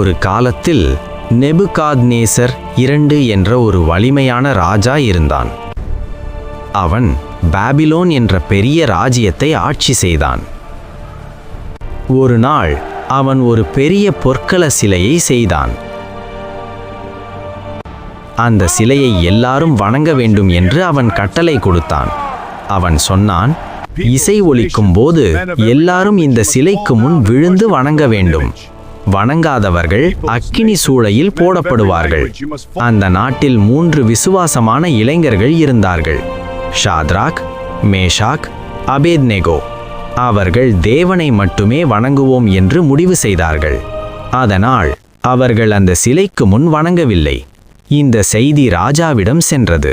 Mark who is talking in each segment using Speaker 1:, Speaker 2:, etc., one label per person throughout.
Speaker 1: ஒரு காலத்தில் நெபுகாத்நேசர் 2 என்ற ஒரு வலிமையான ராஜா இருந்தான். அவன் பாபிலோன் என்ற பெரிய ராஜ்யத்தை ஆட்சி செய்தான். ஒரு நாள் அவன் ஒரு பெரிய பொற்கள சிலையை செய்தான். அந்த சிலையை எல்லாரும் வணங்க வேண்டும் என்று அவன் கட்டளை கொடுத்தான். அவன் சொன்னான், இசை ஒலிக்கும் போது எல்லாரும் இந்த சிலைக்கு முன் விழுந்து வணங்க வேண்டும். வணங்காதவர்கள் அக்கினி சூளையில் போடப்படுவார்கள். அந்த நாட்டில் 3 விசுவாசமான இளைஞர்கள் இருந்தார்கள், ஷாத்ராக், மேஷாக், அபேத்நேகோ. அவர்கள் தேவனை மட்டுமே வணங்குவோம் என்று முடிவு செய்தார்கள். அதனால் அவர்கள் அந்த சிலைக்கு முன் வணங்கவில்லை. இந்த செய்தி ராஜாவிடம் சென்றது.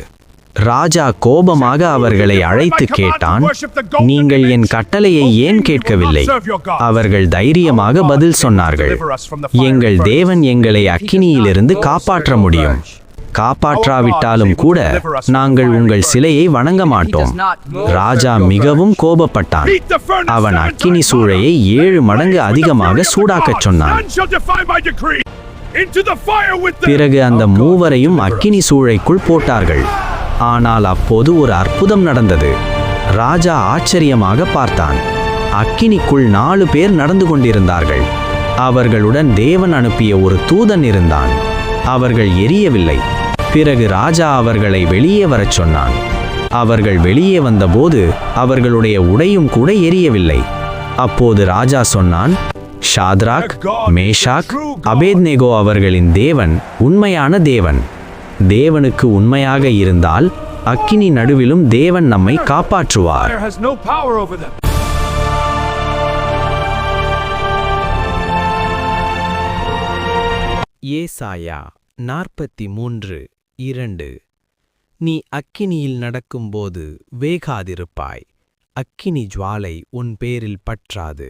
Speaker 1: ராஜா கோபமாக அவர்களை அழைத்து கேட்டான், நீங்கள் என் கட்டளையை ஏன் கேட்கவில்லை? அவர்கள் தைரியமாக பதில் சொன்னார்கள், எங்கள் தேவன் எங்களை அக்கினியிலிருந்து காப்பாற்ற முடியும். காப்பாற்றாவிட்டாலும் கூட நாங்கள் உங்கள் சிலையை வணங்க மாட்டோம். ராஜா மிகவும் கோபப்பட்டான். அவன் அக்கினி சூளையை 7 மடங்கு அதிகமாக சூடாக்கச் சொன்னான். பிறகு அந்த மூவரையும் அக்கினி சூளைக்குள் போட்டார்கள். ஆனால் அப்போது ஒரு அற்புதம் நடந்தது. ராஜா ஆச்சரியமாக பார்த்தான். அக்கினிக்குள் 4 பேர் நடந்து கொண்டிருந்தார்கள். அவர்களுடன் தேவன் அனுப்பிய ஒரு தூதன் இருந்தான். அவர்கள் எரியவில்லை. பிறகு ராஜா அவர்களை வெளியே வரச் சொன்னான். அவர்கள் வெளியே வந்தபோது அவர்களுடைய உடையும் கூட எரியவில்லை. அப்போது ராஜா சொன்னான், ஷாத்ராக், மேஷாக், அபேத்நேகோ அவர்களின் தேவன் உண்மையான தேவன். தேவனுக்கு உண்மையாக இருந்தால் அக்கினி நடுவிலும் தேவன் நம்மை காப்பாற்றுவார்.
Speaker 2: ஏசாயா 43:2. நீ அக்கினியில் நடக்கும்போது வேகாதிருப்பாய், அக்கினி ஜுவாலை உன் பேரில் பற்றாது.